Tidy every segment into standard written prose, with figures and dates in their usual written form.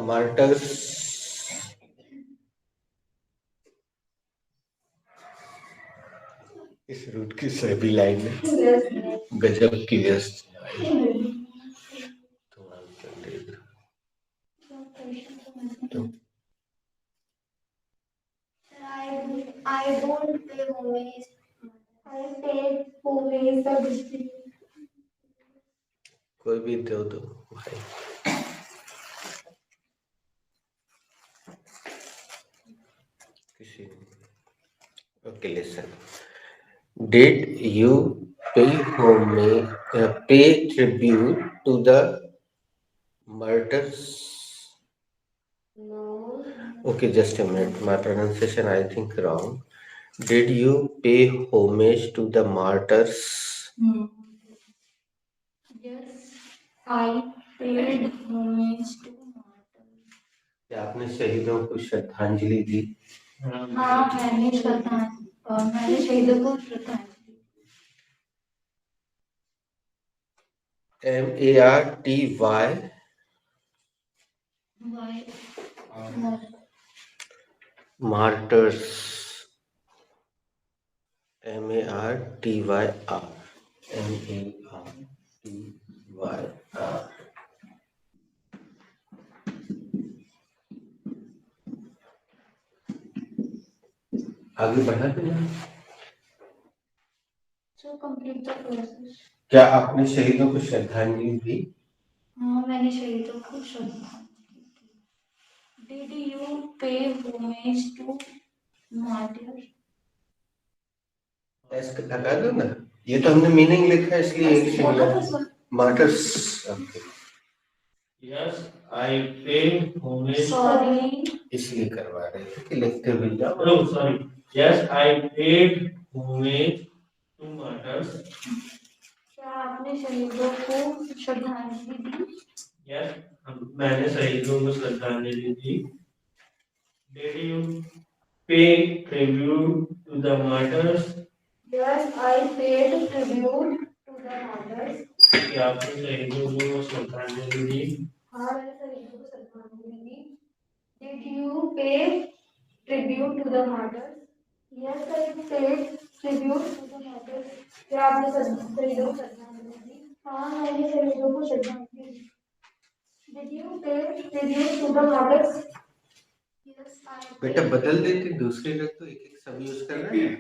Martyrs इस root की सभी लाइनें गजब की व्यस्त तो आंसर दे दो। तो I don't pay homage. I pay homage the district. कोई भी दो दो भाई। किसी okay listen. Did you pay homage, pay tribute to the martyrs? No. Okay, just a minute. My pronunciation, I think, wrong. Did you pay homage to the martyrs? Yes, I paid homage to martyrs. क्या आपने शहीदों को श्रद्धांजलि दी? हाँ, मैंने शहीदों को श्रद्धांजलि। MARTY martyrs. MARTYR. आगे बढ़ाते हैं। So complete the process. क्या आपने शहीदों को श्रद्धांजलि दी? हाँ, मैंने शहीदों को श्रद्धांजलि दी। Did you pay homage to martyrs? S लगा दो ना, ये तो हमने मीनिंग लिखा है इसलिए एक singular martyrs. Yes, I pay homage. Sorry. इसलिए करवा रहे थे कि लिखते हुए जाओ। No, sorry. Yes, I paid homage to martyrs. क्या आपने शहीदों को श्रद्धांजलि दी? Yes, मैंने शहीदों को श्रद्धांजलि दी। Did you pay tribute to the martyrs? Yes, I paid tribute to the martyrs. क्या आपने शहीदों को श्रद्धांजलि दी? हाँ, मैंने शहीदों को श्रद्धांजलि दी। Did you pay tribute to the martyrs? Yes, I paid tribute to the martyrs. क्या आपने शहीदों को श्रद्धांजलि दी? हाँ, मैंने शहीदों को श्रद्धांजलि दी। Did you pay tribute to the martyrs? Yes, I paid. बेटा बदल देते दूसरे लोग तो एक एक सब यूज कर रहे हैं।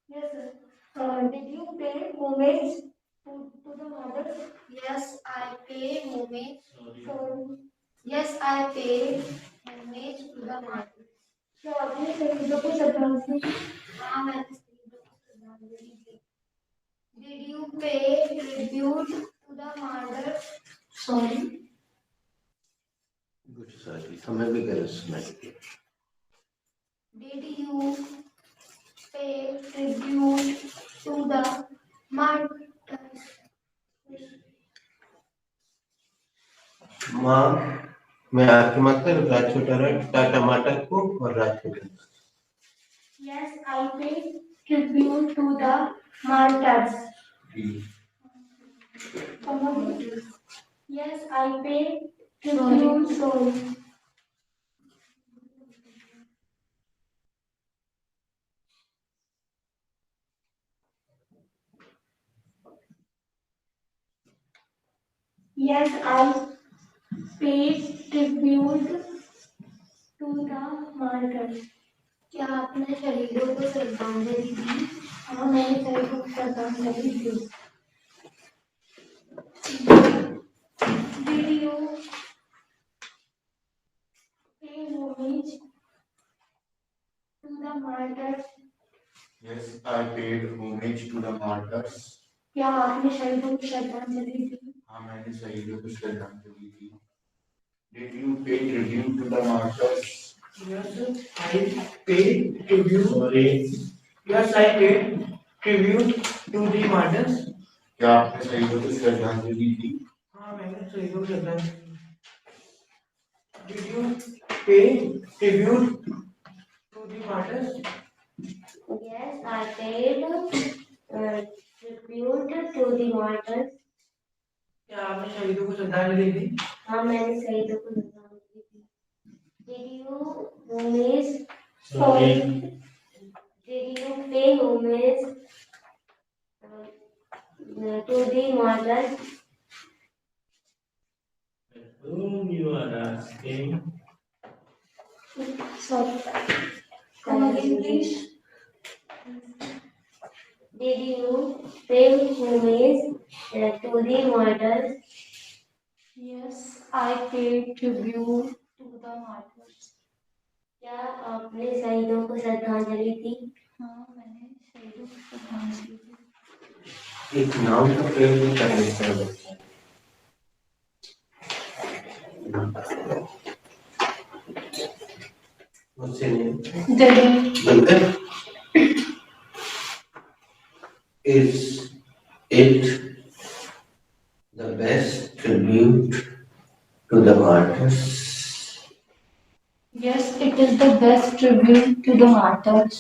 Yes, sir. Did you pay homage to the martyrs? Yes, I pay homage. Sorry. Yes, I pay homage to the martyrs. क्या आपने शहीदों को श्रद्धांजलि दी? हाँ, मैंने शहीदों को श्रद्धांजलि दी। Did you pay tribute to the martyrs? Sorry. Good sorry, हमें भी गलत सुनाई दिया। Did you pay tribute to the martyrs? माँ मैं आपकी माता राज छोटा टमाटर को और राज छोटा। Yes, I pay tribute to the martyrs. Yes, I pay tribute. Sorry. Yes, I pay tribute to the martyrs. क्या आपने शहीदों को श्रद्धांजलि दी? हाँ, मैंने शहीदों को श्रद्धांजलि दी। Did you pay homage to the martyrs? Yes, I paid homage to the martyrs. क्या आपने शहीदों को श्रद्धांजलि दी? हाँ, मैंने शहीदों को श्रद्धांजलि दी। Did you pay tribute to the martyrs? Yes, I paid tribute. Sorry. Yes, I paid tribute to the martyrs. क्या आपने शहीदों को श्रद्धांजलि दी? हाँ, मैंने शहीदों को श्रद्धांजलि दी। Did you pay tribute to the martyrs? Yes, I paid tribute to the martyrs. क्या आपने शहीदों को श्रद्धांजलि दी? हाँ, मैंने शहीदों को श्रद्धांजलि दी। Did you homage? Sorry. Did you pay homage to the martyrs? Whom you are asking? Sorry. Come again, please. Did you pay homage to the martyrs? Yes, I paid tribute to the martyrs. क्या आपने शहीदों को श्रद्धांजलि दी? हाँ, मैंने शहीदों को श्रद्धांजलि दी। एक नाउन का प्रयोग नहीं कर सकते हैं बच्चे। मुझसे नहीं बोलते। Is it the best tribute to the martyrs? Yes, it is the best tribute to the martyrs.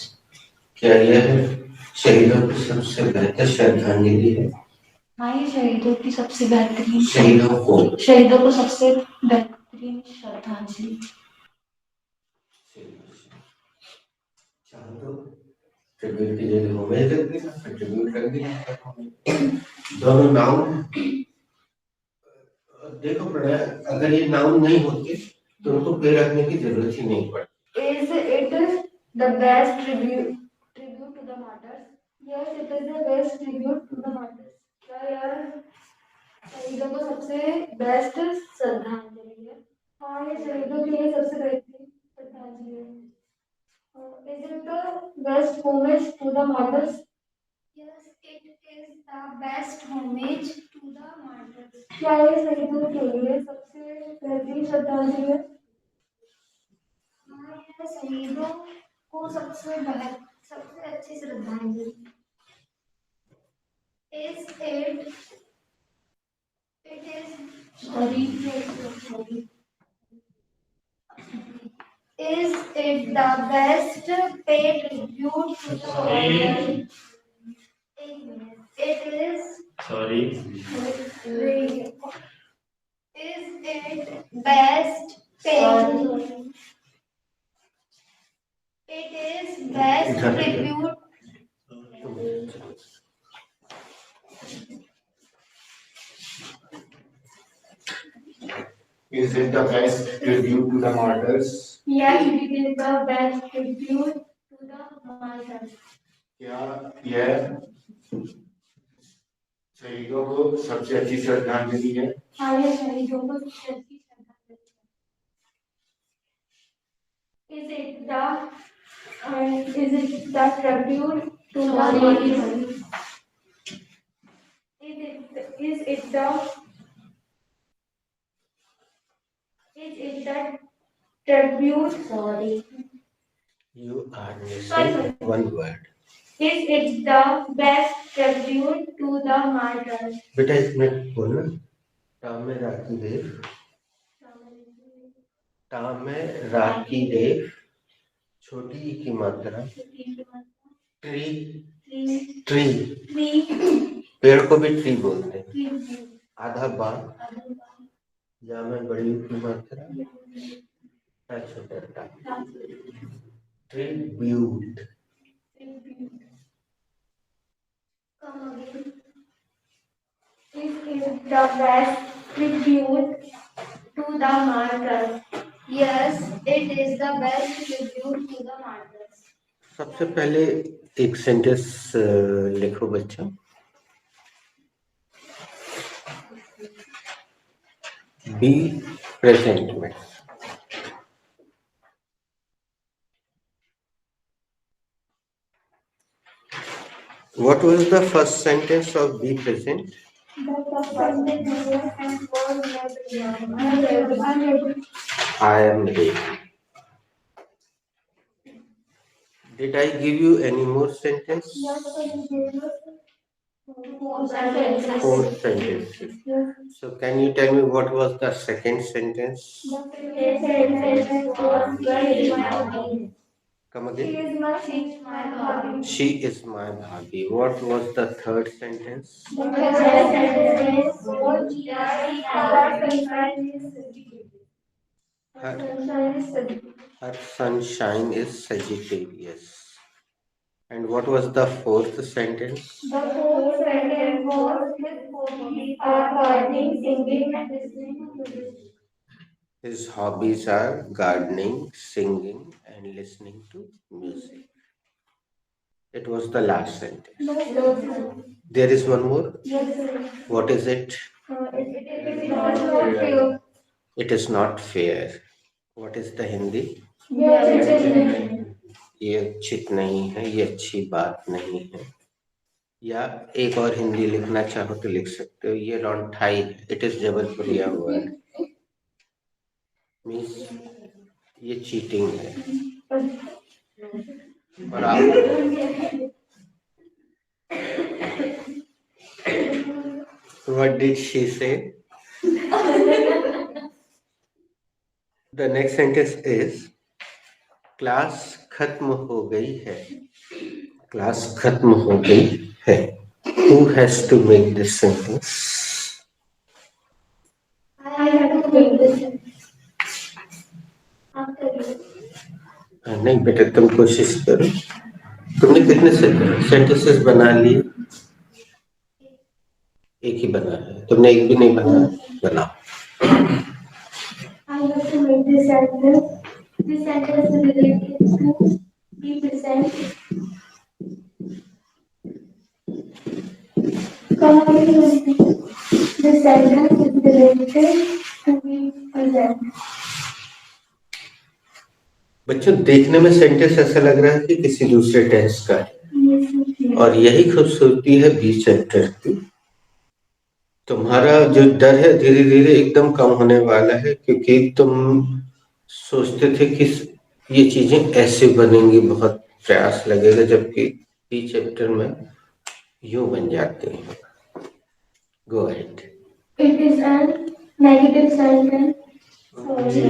क्या यह शहीदों की सबसे बेहतर श्रद्धांजलि है? हाँ, ये शहीदों की सबसे बेहतरीन शहीदों को सबसे बेहतरीन श्रद्धांजलि। चाहो तो ट्रिब्यूट की जगह होमेज रख देना, फिर ट्रिब्यूट रख देना। दोनों नाउन देखो प्रणय, अगर ये नाउन नहीं होते तो उनको पे रखने की जरूरत ही नहीं पड़ती। Is it the best tribute to the martyrs? Yes, it is the best tribute to the martyrs. क्या यार शहीदों को सबसे बेस्ट श्रद्धांजलि है? हाँ, ये शहीदों के लिए सबसे बेहतरीन श्रद्धांजलि है। Is it the best homage to the martyrs? Yes, it is the best homage to the martyrs. क्या ये शहीदों के लिए सबसे बेहतरीन श्रद्धांजलि है? हाँ, यह शहीदों को सबसे अच्छी श्रद्धांजलि। Is it sorry. Is it the best paid tribute to the martyrs? It is. Sorry. Is it best paid? It is best tribute. Is it the best tribute to the martyrs? Yes, it is the best tribute to the martyrs. क्या यह शहीदों को सबसे अच्छी श्रद्धांजलि है? हाँ, ये शहीदों को सबसे अच्छी श्रद्धांजलि है। Is it the tribute to the martyrs? Is it the tribute? Sorry. You are Sorry. missing one word. Is it the best tribute to the martyrs? बेटा इसमें बोलना टा में राखी देव, टा में राखी देव, छोटी ई की मात्रा, ट्री, पेड़ को भी ट्री बोलते हैं। आधा बा, या में बड़ी ई की मात्रा, टा छोटा टा, tribute. Is it the best tribute to the martyrs? Yes, it is the best tribute to the martyrs. सबसे पहले एक सेंटेंस लिखो बच्चा। बी प्रेजेंट में What was the first sentence of be present? I am ready. Did I give you any more sentence? Four sentences. So can you tell me what was the second sentence? Come again. She is my bhabhi. What was the third sentence? Her sunshine is Sagittarius. Her sunshine is Sagittarius. And what was the fourth sentence? The fourth sentence was his hobbies are gardening, singing, and listening to music. His hobbies are gardening, singing, and listening to music. It was the last sentence. No, sir. There is one more. Yes, sir. What is it? It is not fair. It is not fair. What is the Hindi? Yes, it is. ये उचित नहीं है, ये अच्छी बात नहीं है। या एक और हिंदी लिखना चाहो तो लिख सकते हो, ये रौंठाई है। इट इज जबलपुरिया हुआ है, मीन्स ये चीटिंग है। और आप What did she say? The next sentence is class खत्म हो गई है। क्लास खत्म हो गई है। Who has to make this sentence? I have to make this. After you. नहीं बेटा, तुम कोशिश करो। तुमने कितने सेंटेंसेस बना लिए? एक ही बना है। तुमने एक भी नहीं बनाओ। I have to make this sentence. This sentence is related to be present. This sentence is related to be present. बच्चों, देखने में सेंटेंस ऐसा लग रहा है कि किसी दूसरे टेंस का है, और यही खूबसूरती है बी चैप्टर की। तुम्हारा जो डर है धीरे धीरे एकदम कम होने वाला है, क्योंकि तुम सोचते थे कि ये चीजें ऐसे बनेंगी, बहुत प्रयास लगेगा, जबकि बी चैप्टर में यूं बन जाते हैं। Go ahead. It is a negative sentence. Sorry.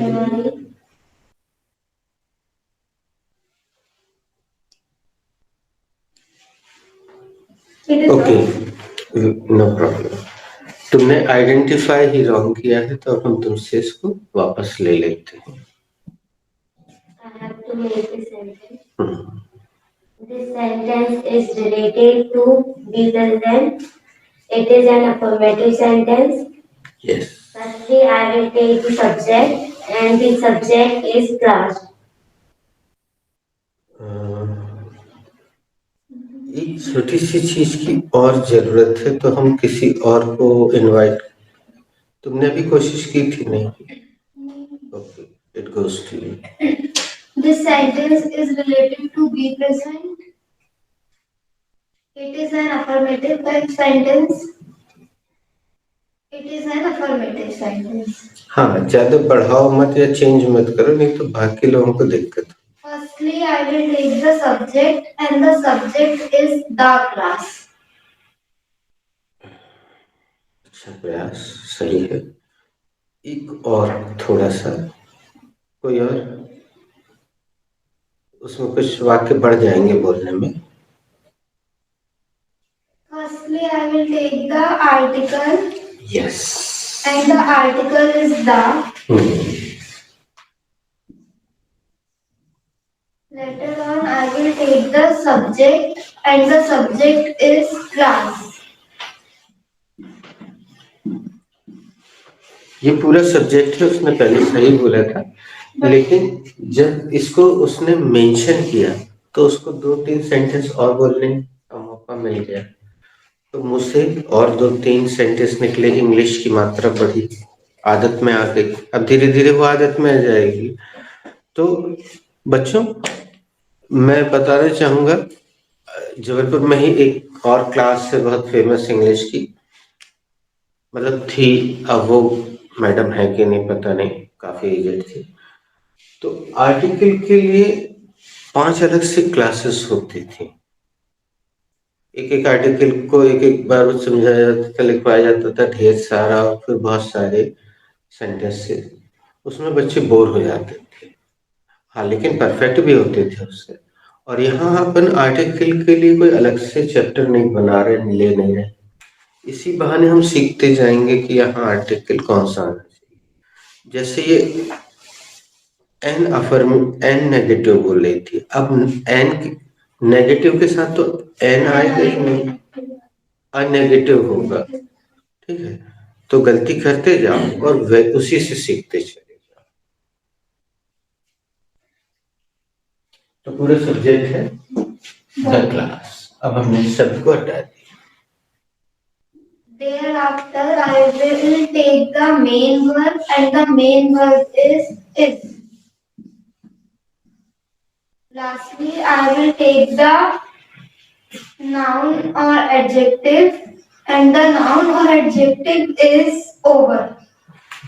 It is okay, no problem. तुमने आइडेंटिफाई ही रॉन्ग किया है, तो अब हम तुमसे इसको वापस ले लेते हैं। I have to make a sentence. This sentence is related to be present. It is an affirmative sentence. Yes. Firstly, I will take the subject, and the subject is class. एक छोटी सी चीज की और जरूरत है, तो हम किसी और को इनवाइट। तुमने अभी कोशिश की थी? नहीं। Okay, it goes to you. This sentence is related to be present. It is an affirmative sentence. It is an affirmative sentence. हाँ, ज्यादा बढ़ाओ मत या चेंज मत करो, नहीं तो बाकी लोगों को दिक्कत। Firstly, I will take the subject, and the subject is the class. अच्छा प्रयास, सही है। एक और थोड़ा सा, कोई और? उसमें कुछ वाक्य बढ़ जाएंगे बोलने में। Firstly, I will take the article. Yes. And the article is the. Later on, I will take the subject, and the subject is class. ये पूरा सब्जेक्ट है, उसने पहले सही बोला था, लेकिन जब इसको उसने मेंशन किया तो उसको 2-3 सेंटेंस और बोलने का मौका मिल गया, तो मुझसे और 2-3 सेंटेंस निकले, इंग्लिश की मात्रा बढ़ी, आदत में आ गई। अब धीरे धीरे वो आदत में आ जाएगी। तो बच्चों, मैं बताना चाहूंगा, जबलपुर में ही एक और क्लास है बहुत फेमस इंग्लिश की, मतलब थी, अब वो मैडम है कि नहीं पता नहीं, काफी एजेड थी। तो आर्टिकल के लिए 5 अलग से क्लासेस होती थी। एक एक आर्टिकल को एक एक बार समझाया जाता था, लिखवाया जाता था ढेर सारा, फिर बहुत सारे सेंटेंसेस, उसमें बच्चे बोर हो जाते थे। हाँ, लेकिन परफेक्ट भी होते थे उससे। और यहाँ अपन आर्टिकल के लिए कोई अलग से चैप्टर नहीं बना रहे, ले नहीं रहे, इसी बहाने हम सीखते जाएंगे कि यहाँ आर्टिकल कौन सा आना चाहिए। जैसे ये एन अफर्म एन नेगेटिव बोल रही थी, अब एन नेगेटिव के साथ तो एन आएगा ही नहीं, अनेगेटिव होगा। ठीक है, तो गलती करते जाओ और उसी से सीखते चले जाओ। तो पूरा सब्जेक्ट है द क्लास। अब हमने शब्द को हटा दिया। Thereafter, I will take the main verb, and the main verb is. Lastly, I will take the noun or adjective, and the noun or adjective is over.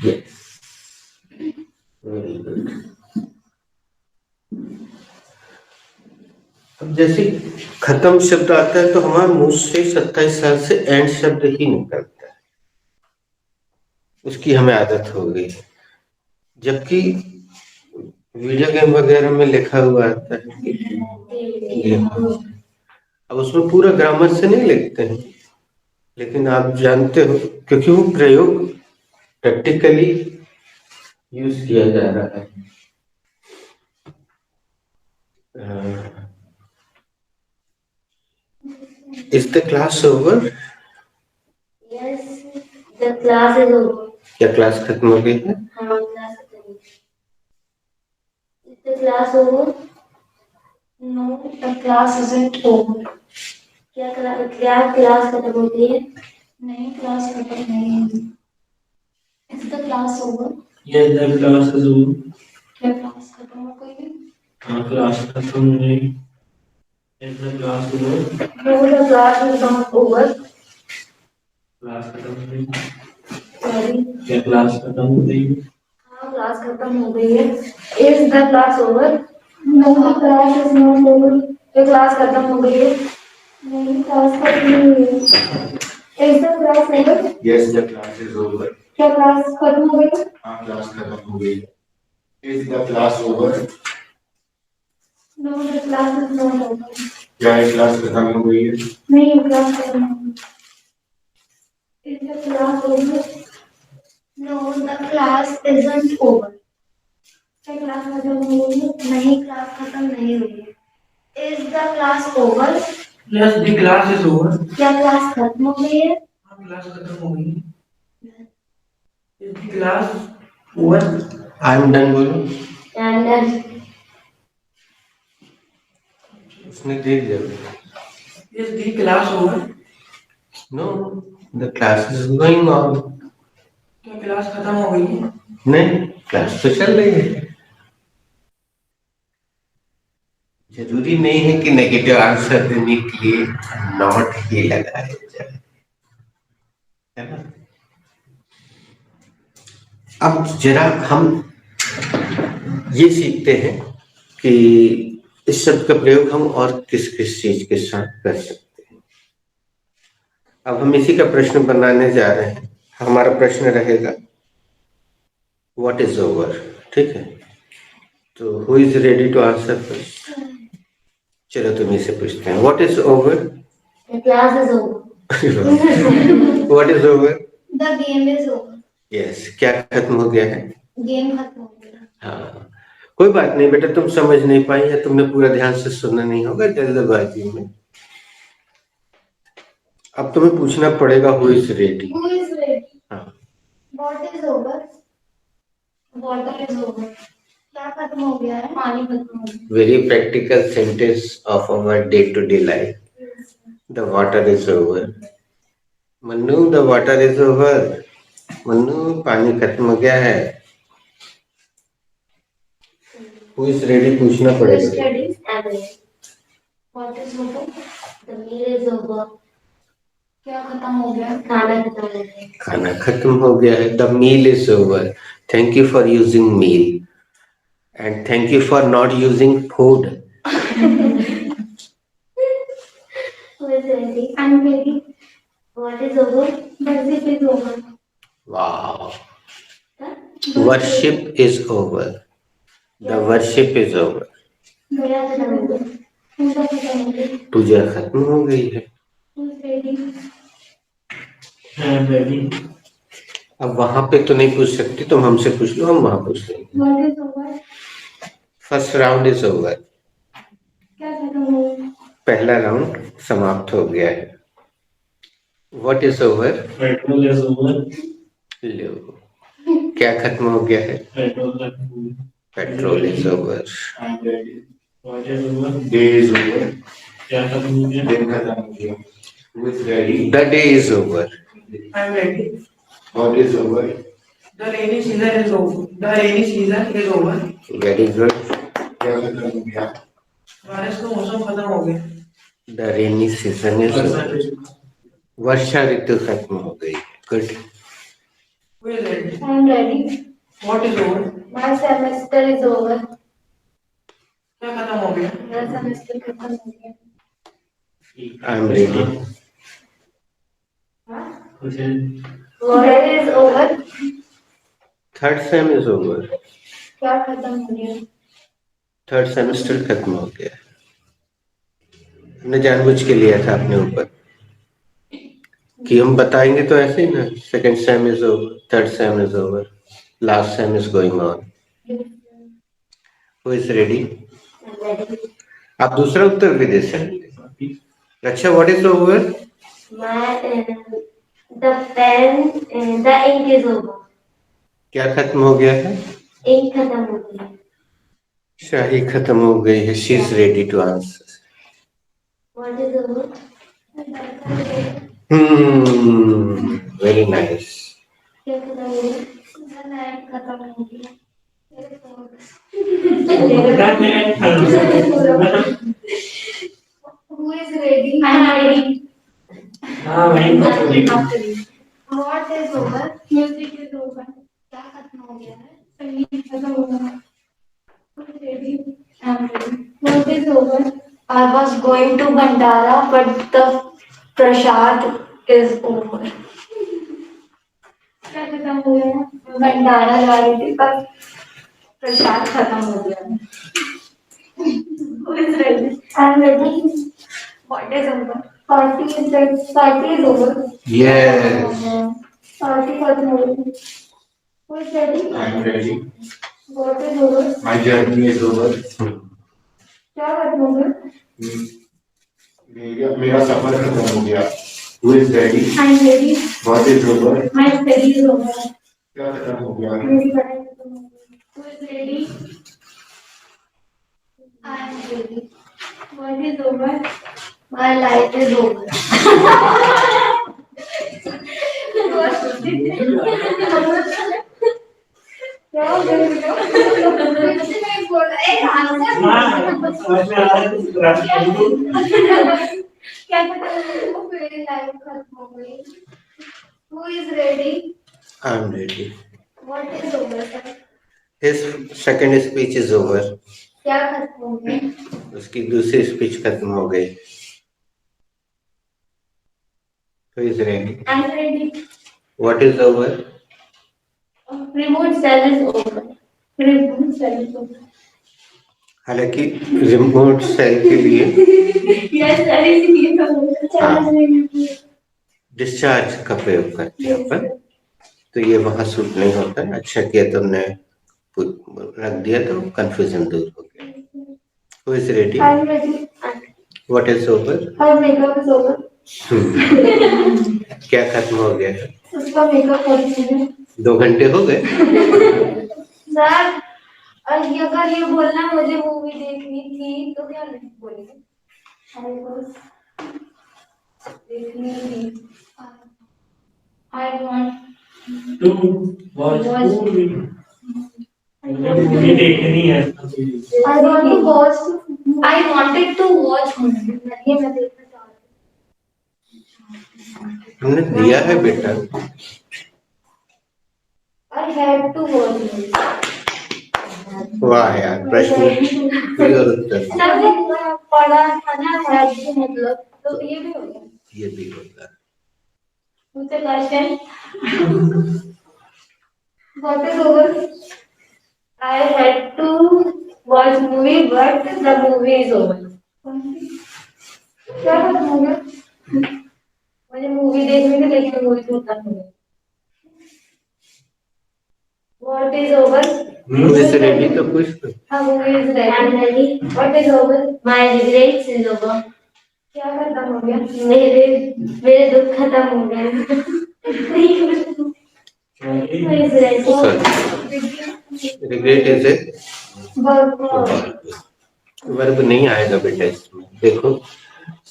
Yes, very good. अब जैसे खत्म शब्द आता है तो हमारे मुंह से 27 साल से एंड शब्द ही निकलता है, उसकी हमें आदत हो गई। जबकि वीडियो गेम वगैरह में लिखा हुआ आता है गेम, अब उसमें पूरा ग्रामर से नहीं लिखते हैं, लेकिन आप जानते हो क्योंकि वो प्रयोग प्रैक्टिकली यूज किया जा रहा है। Is the class over? Yes, the class is over. क्या क्लास खत्म हो गई है? हाँ, class खत्म हो गई. Is the class over? No, the class isn't over. क्या क्लास खत्म हो गई है? नहीं, क्लास खत्म नहीं हुई. Is the class over? Yes, the class is over. क्या क्लास खत्म हो गई है? हाँ, क्लास खत्म हो गई. Is the class over? No, the class is not over. Class खत्म हो गई. Sorry. क्या क्लास खत्म हो गई? हाँ, क्लास खत्म हो गई है. Is the class over? No, the class is not over. क्या क्लास खत्म हो गई है? नहीं, क्लास खत्म नहीं हुई है. Is the class over? Yes, the class is over. क्या क्लास खत्म हो गई है? हाँ, क्लास खत्म हो गई. Is the class over? No, the class is not over. क्या ये क्लास खत्म हो गई है? नहीं, क्लास खत्म हो गई. Is the class over? No, the class isn't over. क्या क्लास खत्म हो गई है? नहीं, क्लास खत्म नहीं हुई है. Is the class over? Yes, the class is over. क्या क्लास खत्म हो गई है? हाँ, क्लास खत्म हो गई. Is the class over? I am done बोलो, And then उसने दे दिया। Is the class over? No, the class is going on. क्या क्लास खत्म हो गई है? नहीं, क्लास तो चल रही है। जरूरी नहीं है कि नेगेटिव आंसर देने के लिए नॉट ही लगाया जाए, है ना। अब जरा हम ये सीखते हैं कि इस शब्द का प्रयोग हम और किस किस चीज के साथ कर सकते हैं। अब हम इसी का प्रश्न बनाने जा रहे हैं। हमारा प्रश्न रहेगा व्हाट इज ओवर, ठीक है। तो who is ready to answer first? चलो तुम से पूछते हैं, what is over? the class is over. What is over? The game is over. Yes, क्या खत्म हो गया है? Game खत्म हो गया. हाँ, कोई बात नहीं बेटा, तुम समझ नहीं पाई या तुमने पूरा ध्यान से सुना नहीं होगा जल्दबाजी में। अब तुम्हें पूछना पड़ेगा who is ready. Who is ready? हाँ, What is over? Water is over. क्या खत्म हो गया है? पानी खत्म हो गया. Very practical sentence of our day to day life. The water is over. Mannu, the water is over. Mannu, पानी खत्म हो गया है। हु इज रेडी पूछना Who is पड़ेगा। ready? I'm ready. What is over? The meal is over. क्या खत्म हो गया? खाना खत्म हो गया. खाना खत्म हो गया है। The meal is over. Thank you for using meal and thank you for not using food. Who is ready? I'm ready. What is over? Worship is over. Wow, Huh? Worship is over. The worship is over. गया खत्म हो गया. पूजा खत्म हो गई. पूजा खत्म हो गई है। Who is ready? I am ready. अब वहां पे तो नहीं पूछ सकती, तुम हमसे पूछ लो, हम वहां पूछ लेंगे। What is over? First round is over. क्या खत्म हो गया? पहला राउंड समाप्त हो गया है। What is over? Petrol is over. लो, क्या खत्म हो गया है? पेट्रोल खत्म हो गया। Petrol is over. I am ready. What is over? Day is over. क्या खत्म हो गया? दिन खत्म हो गया। Who is ready? The day is over. I'm ready. What is over? The rainy season is over. The rainy season is over. Very good. क्या खत्म हो गया? बारिश का मौसम खत्म हो गया। द रेनी सीजन इज वर्षा ओवर। ऋतु। वर्षा ऋतु खत्म हो गई। Good. Who is ready? I'm ready. What is over? My semester is over. क्या खत्म हो गया? मेरा सेमेस्टर खत्म हो गया। आई am ready. What is over? Third same is over. क्या खत्म हो गया? थर्ड सेमेस्टर खत्म हो गया। हमने जानबूझ के लिया था अपने ऊपर कि हम बताएंगे तो ऐसे ही ना, second same is over, third same is over, last sem is going on. Who is ready? आप दूसरा उत्तर भी दे सकते। अच्छा, what is over? The pen, the ink is over. क्या खत्म हो गया है? Ink खत्म हो गया। शाही खत्म हो गई है। She is ready to answer. What is over? Very nice. क्या खत्म हो गया? The night खत्म हो गया। Who is ready? I'm ready. हाँ वही What is over? Music is over. क्या खत्म हो गया है? संगीत खत्म हो गया। Who is ready? I'm ready. What is over? I was going to Bhandara, but the prasad is over. क्या खत्म हो गया? भंडारा जा रही थी पर प्रसाद खत्म हो गया। Who is ready? I'm ready. What is over? Party is over. Yes. Party खत्म हो गई। Who is ready? I am ready. What is over? My journey is over. क्या खत्म हो गया? मेरा सफर खत्म हो गया। Who is ready? I'm ready. What is over? My study is over. क्या खत्म हो गया? मेरी पढ़ाई खत्म हो गई। Who is ready? I am ready. What is over? My life is over. क्या हो गया? कुछ नहीं बोला। एक आंसर क्या खत्म हो गया? मेरी लाइफ खत्म हो गई। Who is ready? I am ready. What is over, sir? His second speech is over. क्या खत्म हो गया? उसकी दूसरी स्पीच खत्म हो गई। Who is ready? I'm ready. What is over? Remote cell is over. Remote cell is over. हालांकि रिमोट सेल के लिए Yes, sir. इसलिए तो चार्ज नहीं किया। डिस्चार्ज का प्रयोग करते हैं अपन, तो ये वहां सूट नहीं होता है। अच्छा किया तुमने रख दिया तो कंफ्यूजन दूर हो गया। Who is ready? I'm ready. What is over? Her makeup is over. क्या खत्म हो गया है? उसका मेकअप कर दीजिए। 2 घंटे हो गए। सर, और ये अगर ये बोलना मुझे मूवी देखनी थी तो क्या नहीं बोलेंगे? अरे बस देखनी थी। I want to watch movie. मुझे मूवी देखनी है। I want to watch. I wanted to watch movie. ये मैं देखना चाहती हमने दिया है बेटा। हूँ। I had to watch movie. वाह यार, प्रश्न कोई और उत्तर नहीं। सर ने पढ़ा था ना had to मतलब तो ये भी हो गया। ये भी होता है। मुझे question What is over? I had to watch movie, but the movie is over. क्या खत्म हो गया? मुझे मूवी देखनी थी लेकिन मूवी खत्म हो गई। What is over? Who is ready तो कुछ Who is ready? I'm ready. What is over? My regrets is over. क्या खत्म हो गया? मेरे दुख खत्म हो गए. Who is ready? Sorry. Regret is a verb नहीं आएगा बेटा इसमें. देखो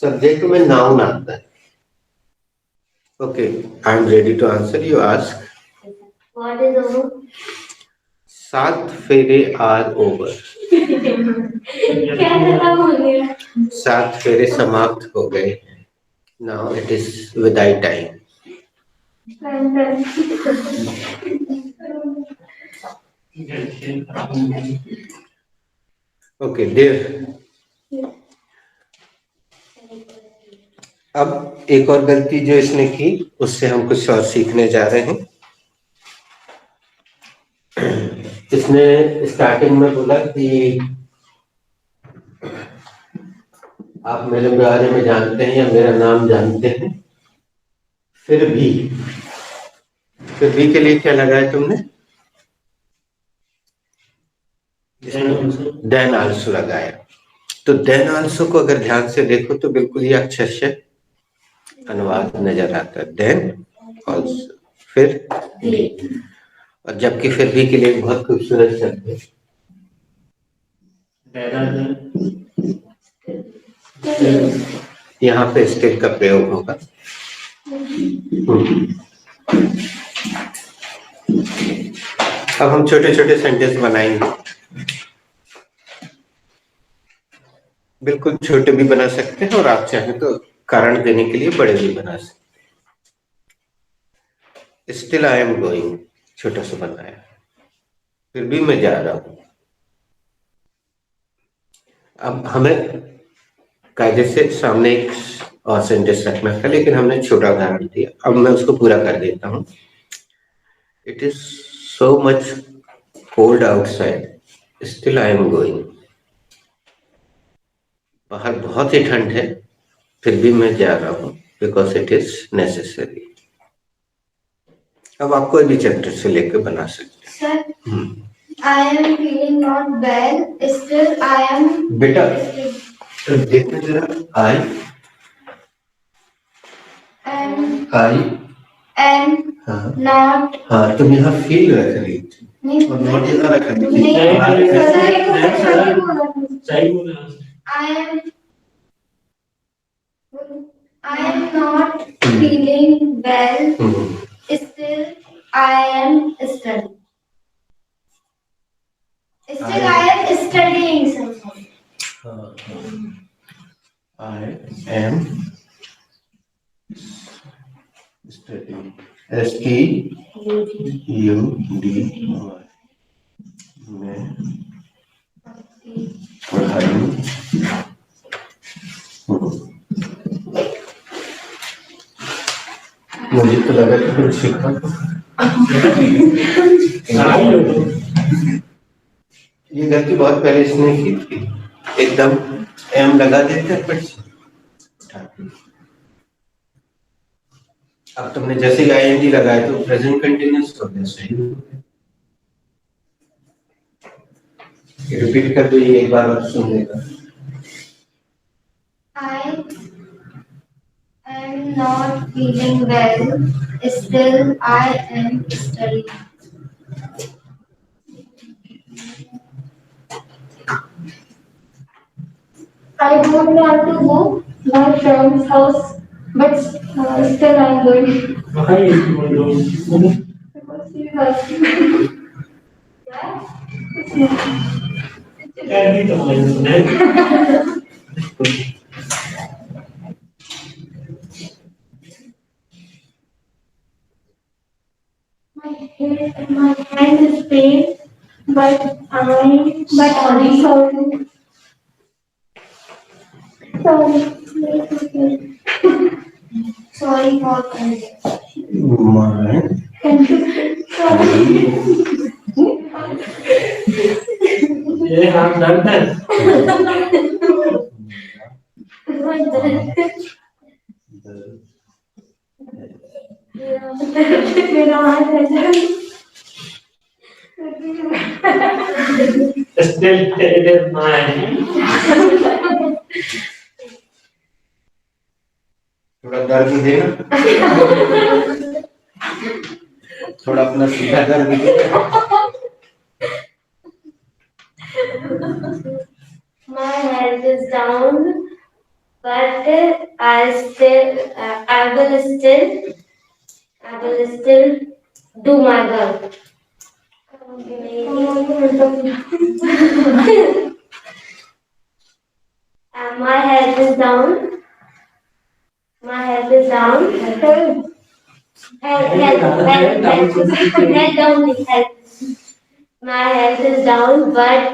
सब्जेक्ट में नाउन आता है. Okay, I am ready to answer. You ask. What is over? 7 फेरे आर ओवर. क्या खत्म हो गया? 7 फेरे समाप्त हो गए. नाउ इट इज विदाई टाइम. ओके देव. अब एक और गलती जो इसने की उससे हम कुछ और सीखने जा रहे हैं. इसने स्टार्टिंग में बोला कि आप मेरे बारे में जानते हैं या मेरा नाम जानते हैं. फिर भी के लिए क्या लगाया तुमने? देन आल्सो लगाया. तो देन आल्सो को अगर ध्यान से देखो तो बिल्कुल ही अक्षर से अनुवाद नजर आता है. देन आल्सो फिर भी. और जबकि फिर भी के लिए एक बहुत खूबसूरत शब्द है. यहाँ पे स्टिल का प्रयोग होगा. अब हम छोटे छोटे सेंटेंस बनाएंगे. बिल्कुल छोटे भी बना सकते हैं और आप चाहें तो कारण देने के लिए बड़े भी बना सकते. स्टिल आई एम गोइंग छोटा सा बनाया. फिर भी मैं जा रहा हूं. अब हमें कायदे से सामने एक और सेंटेंस रखना था लेकिन हमने छोटा उदाहरण दिया. अब मैं उसको पूरा कर देता हूं. It is so much cold outside still I am going. बाहर बहुत ही ठंड है फिर भी मैं जा रहा हूं बिकॉज इट इज नेसेसरी. अब आप कोई भी चैप्टर से लेकर बना सकते हैं. Sir, I am feeling not well. Still, I am. बेटा देखना जरा. आई am हाँ not. हाँ तुम यहाँ फील रख रही थी और नॉट यहाँ रख रही थी. I am not feeling well. Still, I am studying. Still, I am studying something. I am studying. STUDY. मैं पढ़ाई मुझे तो लगा कि कुछ सीखा. ये गलती बहुत पहले इसने की थी. एकदम एम लगा देते फिर अब तुमने जैसे ही आईएनजी लगाया तो प्रेजेंट कंटिन्यूअस हो गया. सही रिपीट कर दो. ये एक बार और सुन लेगा. I am not feeling well. Still, I am studying. I don't want to go my friend's house, but still I am going. Why you want to go? Because he is asking me. My hand is pain, but sorry. Sorry for My ये हम डरते हैं. मेरा हाथ है. Still, it is mine. थोड़ा दर्द देना, थोड़ा अपना सीधा दर्द देना। My health is down, but I will still do my work. My health is down. My health is down. Health down. My health is down, but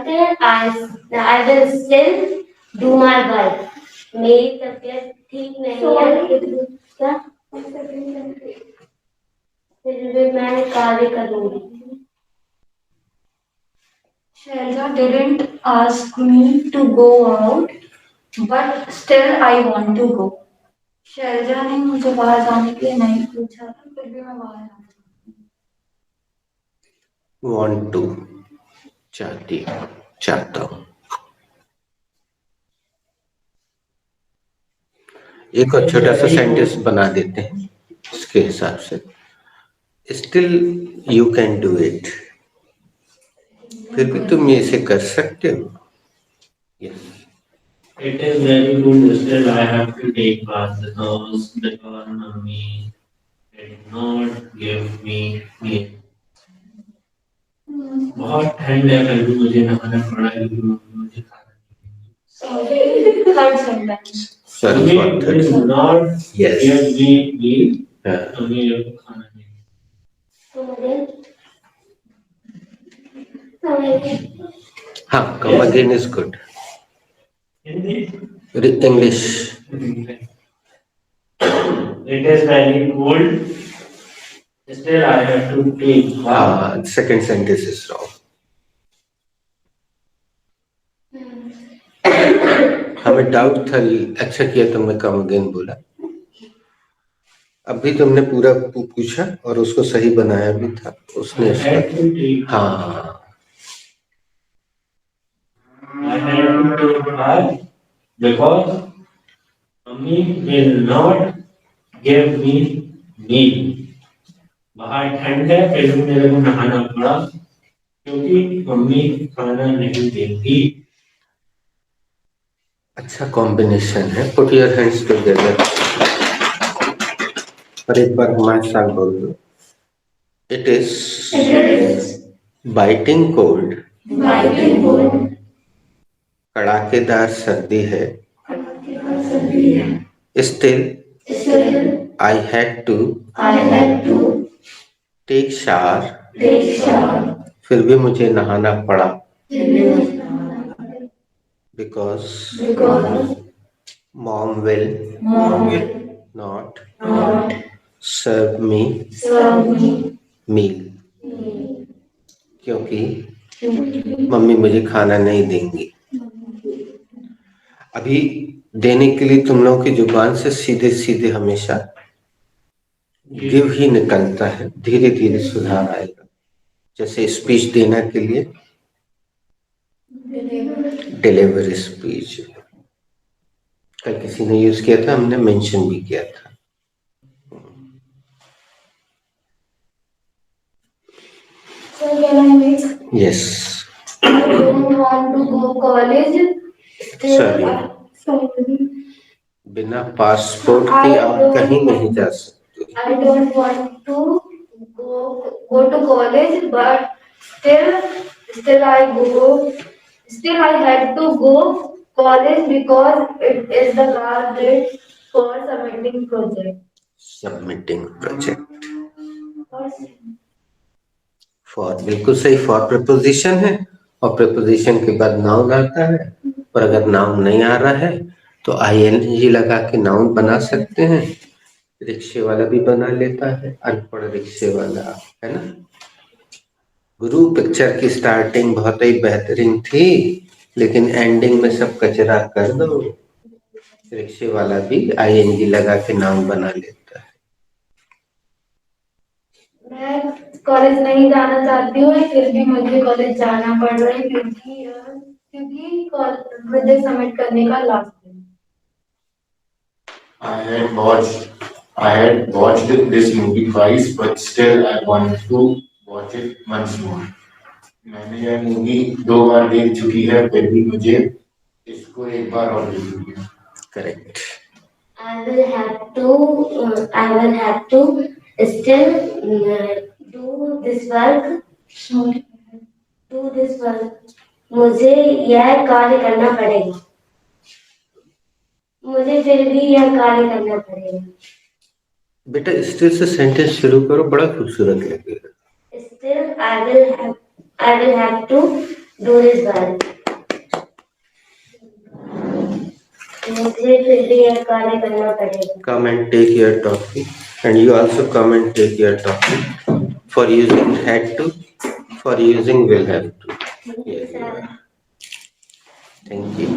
I will still do my work. मेरी तबीयत ठीक नहीं है, क्या? फिर भी मैं कार्य करूँगी। Shelja didn't ask me to go out, but still I want to go. Selja ने मुझे बाहर जाने के लिए नहीं पूछा था, फिर भी मैं बाहर आ गई। Want to, चाहता हूँ। एक और छोटा सा सेंटेंस बना देते हैं इसके हिसाब से। Still you can do it, फिर भी तुम ये इसे कर सकते हो। Yes, It is very good. Still, I have to take bath because mummy did not give me meal. बहुत ठंड है, फिर भी मुझे नहाना पड़ा क्योंकि मम्मी मुझे खाना Third sentence. सॉरी नहीं for the. Did not yes, give me meal. Mummy मेरे को खाना नहीं हाँ, come again is good. Hindi English, It is very cold. Still, I have to take bath. हाँ, सेकेंड सेंटेंस इज रॉन्ग। हमें doubt था, अच्छा किया तुमने कम अगेन बोला। अभी तुमने पूरा पूछा और उसको सही बनाया भी था उसने। I had to take हाँ, I had to take bath because mummy will not give me meal. बाहर ठंड है, फिर भी मेरे को नहाना पड़ा क्योंकि मम्मी खाना नहीं देती। अच्छा कॉम्बिनेशन है। पुट योर हैंड्स टुगेदर और एक बार हमारे साथ बोल दो। इट इज बाइटिंग कोल्ड, कड़ाकेदार सर्दी है। Still I had to take shower, फिर भी मुझे नहाना पड़ा। Because mom will not serve me meal, क्योंकि मम्मी मुझे खाना नहीं देंगी। अभी देने के लिए तुम लोगों की जुबान से सीधे सीधे हमेशा गिव ही निकलता है, धीरे धीरे सुधार आएगा। जैसे स्पीच देने के लिए डिलीवर स्पीच, कल किसी ने यूज किया था, हमने मेंशन भी किया था। So can I make? Yes, I don't want to go college. Sorry. बिना पासपोर्ट के आप कहीं नहीं जा सकते। I don't want to go to college, but still I had to go college because it is the last date for submitting project. Submitting project for, बिल्कुल सही। For preposition है और प्रपोजिशन के बाद नाउन आता है, और अगर नाउन नहीं आ रहा है तो आईएनजी लगा के नाउन बना सकते हैं। रिक्शे वाला भी बना लेता है, अनपढ़ रिक्शे वाला, है ना। गुरु पिक्चर की स्टार्टिंग बहुत ही बेहतरीन थी, लेकिन एंडिंग में सब कचरा कर दो। रिक्शे वाला भी आईएनजी लगा के नाउन बना लेता है। मैं कॉलेज नहीं जाना चाहती हूँ, फिर भी मुझे कॉलेज जाना पड़ रहा है क्योंकि प्रोजेक्ट सबमिट करने का लास्ट दिन। I had watched this movie twice, but still I want to watch it once more. मैंने यह मूवी 2 बार देख चुकी है, फिर भी मुझे इसको एक बार और देखनी है। Correct. I will have to still do this work. Do this work. मुझे यह कार्य करना पड़ेगा। मुझे फिर भी यह कार्य करना पड़ेगा। बेटा स्टिल से सेंटेंस शुरू करो, बड़ा खूबसूरत लगेगा। Still, I will have to do this work. मुझे फिर भी यह कार्य करना पड़ेगा। Come and take your topic, and you also come and take your topic. For using had to, for using will have to. Yes, you are. Thank you.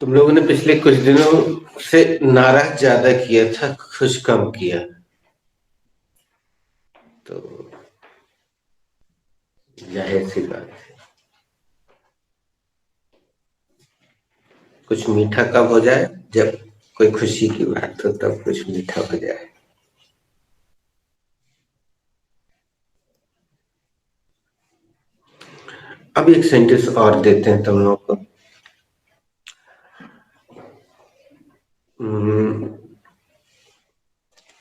तुम लोगों ने पिछले कुछ दिनों से नाराज ज्यादा किया था, खुश कम किया, तो जाहिर सी बात है। कुछ मीठा कब हो जाए, जब कोई खुशी की बात हो तब कुछ मीठा हो जाए। अब एक सेंटेंस और देते हैं तुम लोगों को।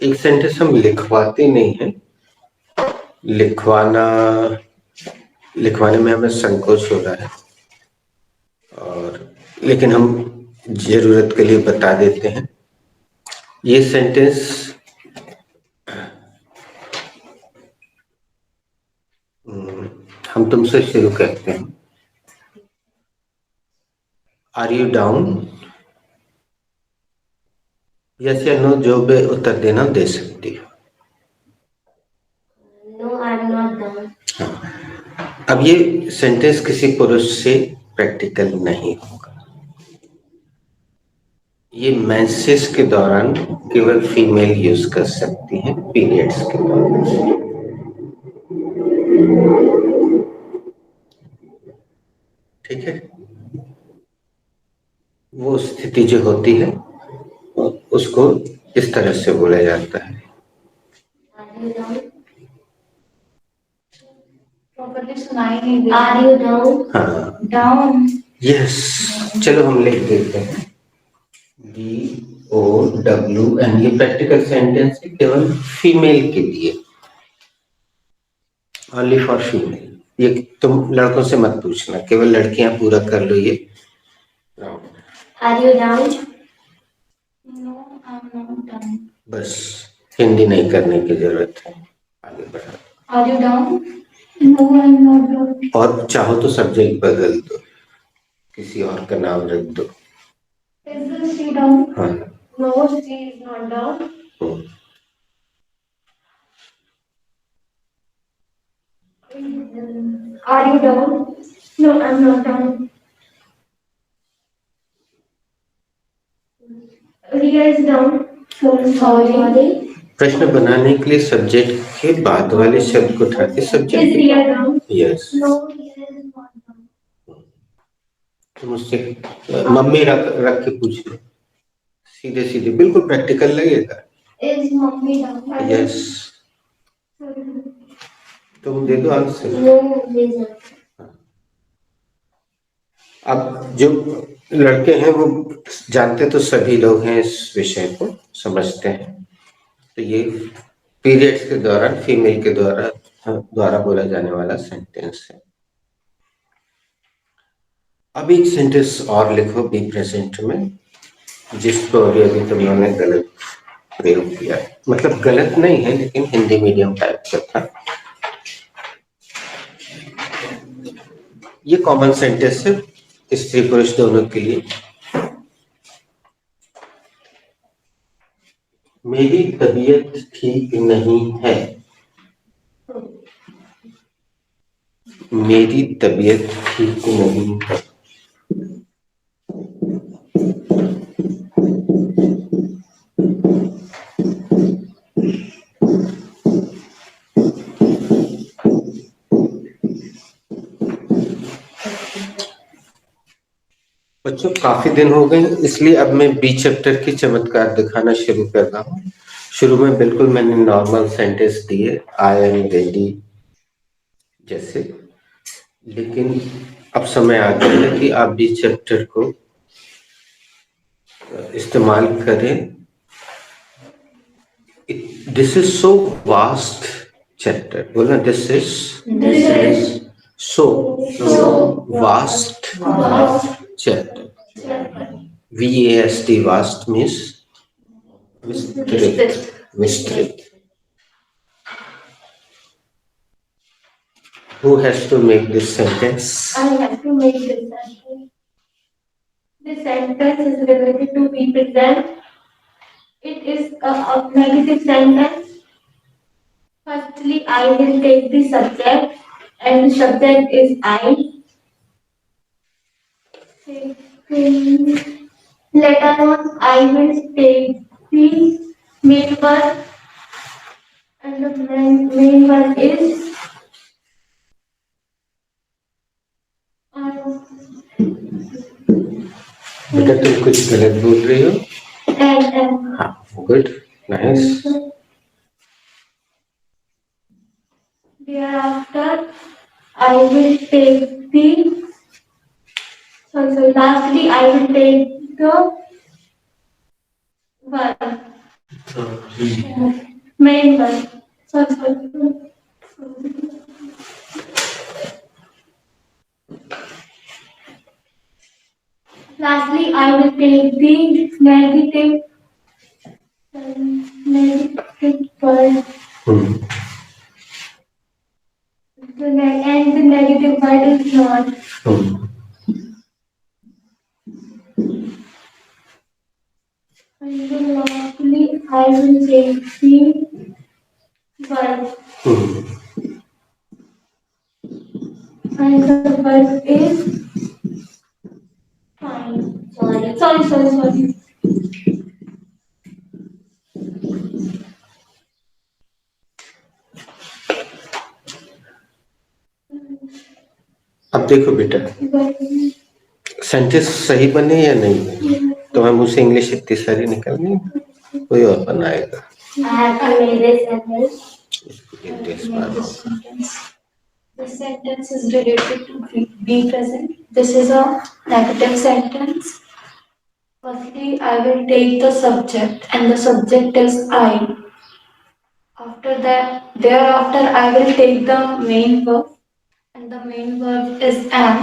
एक सेंटेंस हम लिखवाते नहीं है, लिखवाने में हमें संकोच हो रहा है, और लेकिन हम जरूरत के लिए बता देते हैं। ये सेंटेंस हम तुमसे शुरू करते हैं। Are you down? यस या नो जो भी उत्तर देना दे सकती हो। No, I am not down. अब ये सेंटेंस किसी पुरुष से प्रैक्टिकल नहीं होगा। ये मेंसेस के दौरान केवल फीमेल यूज कर सकती हैं, पीरियड्स के दौरान। ठीक है, वो स्थिति जो होती है उसको इस तरह से बोला जाता है। Are you down? प्रॉपर्ली सुनाई नहीं दे। Are you down? हाँ, डाउन। यस, चलो हम लिख देते हैं DOW, एंड ये प्रैक्टिकल सेंटेंस है केवल फीमेल के लिए, ओनली फॉर फीमेल। ये तुम लड़कों से मत पूछना, केवल लड़कियां पूरा कर लो ये round. Are you down? No, I am not down. बस हिंदी नहीं करने की जरूरत है, आगे बढ़ा। Are you down? No, I am not down. और चाहो तो सब्जेक्ट बदल दो, किसी और का नाम रख दो। Is she down? हाँ। No, she is not down. Are you down? No, I am not down. Riya is down. Sorry. प्रश्न बनाने के लिए सब्जेक्ट के बाद वाले शब्द को उठा के is subject. Riya down? Yes. No, Riya is not down. तुम मुझसे मम्मी रख के पूछ लो, सीधे सीधे, बिल्कुल प्रैक्टिकल लगेगा। Is mummy down? यस, तुम दे दो आंसर। No, please. अब जो लड़के हैं वो जानते तो सभी लोग हैं, इस विषय को समझते हैं। तो ये पीरियड्स के दौरान फीमेल के द्वारा बोला जाने वाला सेंटेंस है। अब एक सेंटेंस और लिखो बी प्रेजेंट में, जिसको अभी तुम लोगों ने गलत प्रयोग किया है। मतलब गलत नहीं है, लेकिन हिंदी मीडियम टाइप का था। ये कॉमन सेंटेंस है स्त्री पुरुष दोनों के लिए। मेरी तबीयत ठीक नहीं है। मेरी तबीयत ठीक नहीं है। बच्चों काफी दिन हो गए इसलिए अब मैं बी चैप्टर की चमत्कार दिखाना शुरू कर रहा हूँ। शुरू में बिल्कुल मैंने नॉर्मल सेंटेंस दिए, आई एम रेडी जैसे, लेकिन अब समय आ गया है कि आप बी चैप्टर को इस्तेमाल करें। This is so vast chapter, बोला this is so vast chapter. VAST vast means विस्तृत। Who has to make this sentence? I have to make this sentence. This sentence is related to be present. It is a negative sentence. Firstly, I will take the subject, and the subject is I. Later on, I will take the main verb, and the main verb is बेटा तुम कुछ गलत बोल रही हो। and हाँ, good, nice. thereafter, I will take the. Sorry. Lastly, I will take the verb, main verb. Sorry. Lastly, I will take the negative word. And the negative word is not. And then lastly, I will take the verb. And the verb is fine. Sorry. अब देखो बेटा, sentence सही बने या नहीं बने, तो हम उसे इंग्लिश इतनी सारी निकलनी, कोई और बनाएगा। I have to make this sentence. इसको देखते हैं इस बार मौका। This sentence is related to be present. This is a negative sentence. Firstly, I will take the subject, and the subject is I. After that, thereafter, I will take the main verb, and the main verb is am.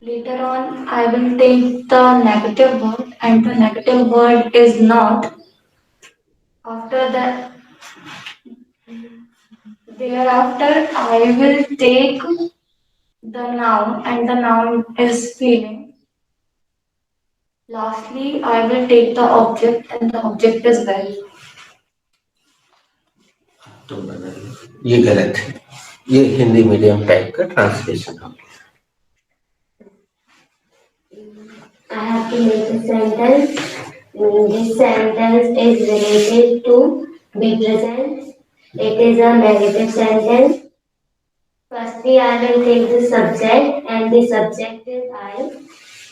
Later on, I will take the negative word, and the negative word is not. After that, thereafter, I will take the noun, and the noun is feeling. Lastly, I will take the object, and the object is well. तुम बना लो, ये गलत है, ये Hindi medium type का translation हो गया। I have to make a sentence. This sentence is related to be present. It is a negative sentence. Firstly, I will take the subject, and the subject is I.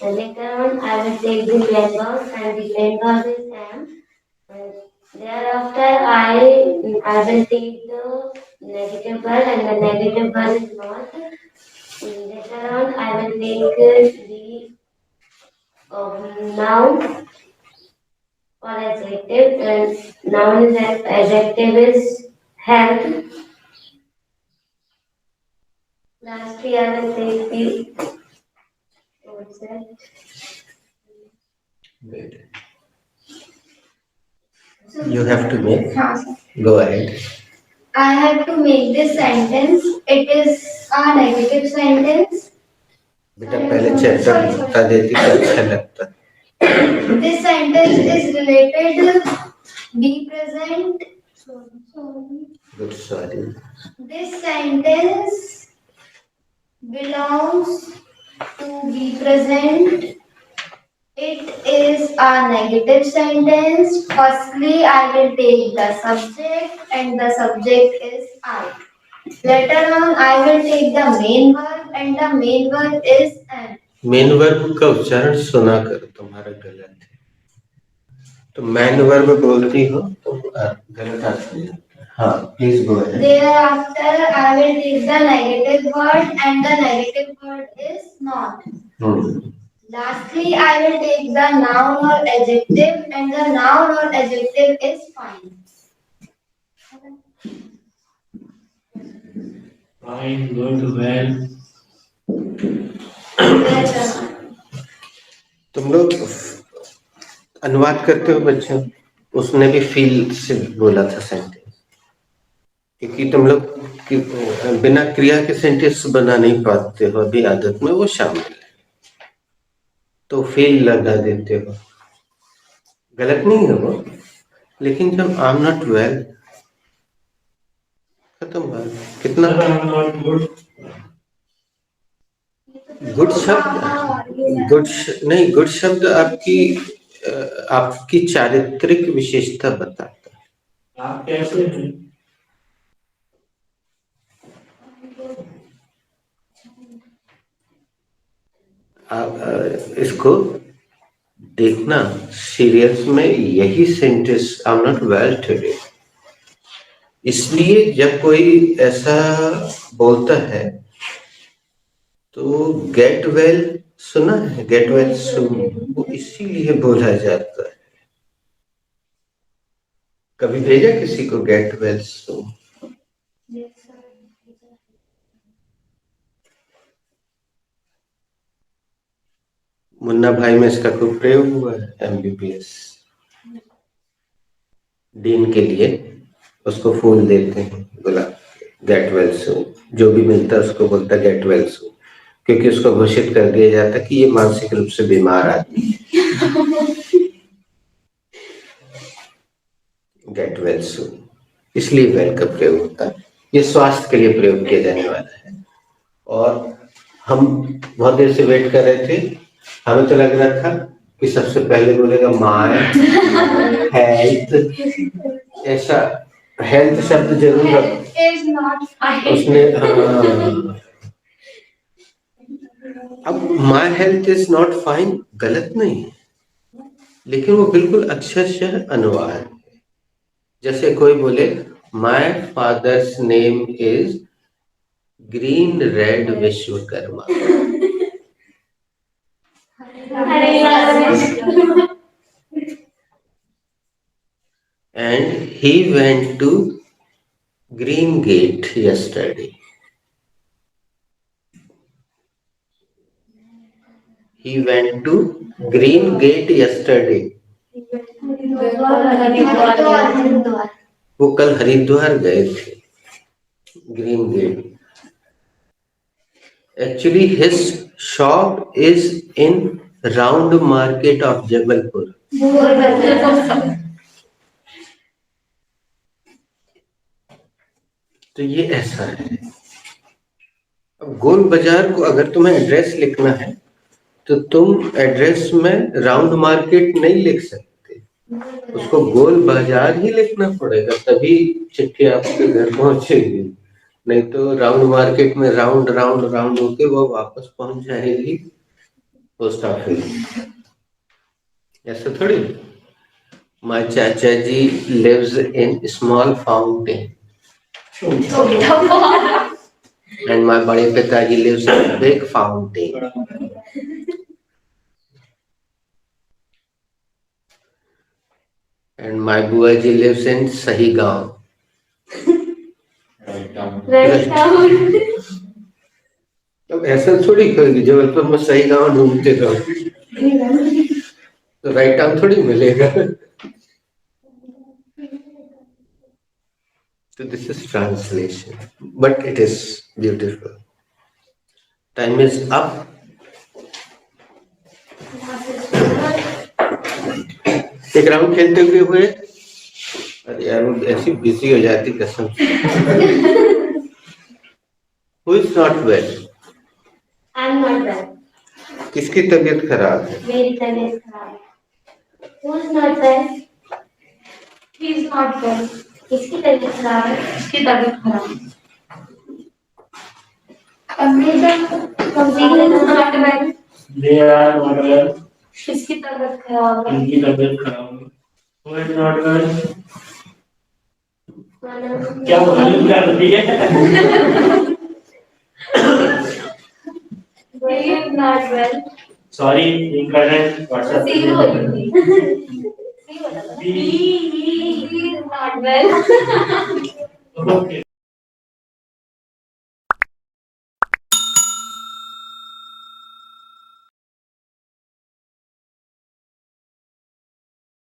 And later on, I will take the main verb, and the main verb is am. And thereafter, I will take the negative verb, and the negative verb is not. And later on, I will take the noun or adjective, and noun is adjective is help. Lastly, I will take the what's that? You have to make, go ahead। I have to make this sentence. It is a negative sentence. बेटा पहले chapter बता देती तो अच्छा लगता। This sentence is related. Be present. Good, sorry. This sentence belongs to be present. It is a negative sentence. Firstly, I will take the subject, and the subject is I. Later on, I will take the main verb, and the main verb is am. Main verb का उच्चारण सुना करो, तुम्हारा गलत है। तो man verb बोलती हो तो गलत अर्थ हो जाता है। हाँ please go ahead. Thereafter, I will take the negative word, and the negative word is not. Lastly, I will take the noun or adjective, and the noun or adjective is fine. Fine, good, well. Well done. तुम लोग अनुवाद करते हो बच्चों, उसने भी feel से बोला था सेंटेंस, क्योंकि तुम लोग बिना क्रिया के सेंटेंस बना नहीं पाते हो, अभी आदत में वो शामिल है, तो फील लगा देते हो। गलत नहीं है वो, लेकिन जब आई एम नॉट वेल खत्म बात। कितना Not good. गुड शब्द, नहीं, गुड शब्द आपकी चारित्रिक विशेषता बताता है। आप कैसे हैं? इसको देखना सीरियस में, यही sentence I am not well today, इसलिए जब कोई ऐसा बोलता है तो गेट वेल सुना है, गेट वेल सुन, वो इसीलिए बोला जाता है। कभी भेजा किसी को गेट वेल सुन? मुन्ना भाई में इसका खूब प्रयोग हुआ है, MBBS डीन के लिए उसको फूल देते हैं, बोला गेट वेल सून, जो भी मिलता है उसको बोलता गेट वेल सून, क्योंकि उसको घोषित कर दिया जाता कि ये मानसिक रूप से बीमार आदमी है। गेट वेल सून, इसलिए वेल का प्रयोग होता है, ये स्वास्थ्य के लिए प्रयोग किया जाने वाला है। और हम बहुत देर से वेट कर रहे थे, हमें तो लग रहा था कि सबसे पहले बोलेगा माय हेल्थ, ऐसा हेल्थ शब्द जरूर उसने, अब my health is not fine गलत नहीं है, लेकिन वो बिल्कुल अक्षरशः अनुवाद है। जैसे कोई बोले my father's name is green red Vishwakarma, and he went to Green Gate yesterday. He went to Green Gate yesterday. वो कल हरिद्वार गए थे, green gate. Actually, his shop is in Round Market of Jabalpur. तो ये ऐसा है। अब गोल बाजार को अगर तुम्हें एड्रेस लिखना है तो तुम एड्रेस में राउंड मार्केट नहीं लिख सकते, उसको गोल बाजार ही लिखना पड़ेगा, तभी चिट्ठी आपके घर पहुंचेगी। नहीं तो राउंड मार्केट में राउंड राउंड राउंड होके वो वापस पहुंच जाएगी पोस्ट ऑफिस। ऐसा थोड़ी। My chacha ji lives in small fountain and my बड़े पिताजी lives in a big fountain. And my बुआ जी lives in सही गांव। अब ऐसा थोड़ी करेगी, जबलपुर में सही गांव ढूंढते रहो तो राइट टाउन थोड़ी मिलेगा। So this is translation, but it is beautiful. Time is up. एक राउंड खेलते हुए, अरे यार वो ऐसी बिजी हो जाती कसम। Who is not well? I'm not well. किसकी तबीयत खराब है? मेरी तबीयत खराब है। Who is not well? He is not well. किसकी तबीयत खराब है? इसकी तबीयत खराब है। Complete the complete the Not well. They are not well. किसकी तबीयत खराब है? उनकी तबीयत खराब है. Who is not well? क्या मालूम क्या रही है? He is not well. Sorry, incorrect. WhatsApp पे C बोली थी. C बोला था. B. He is not well. Okay.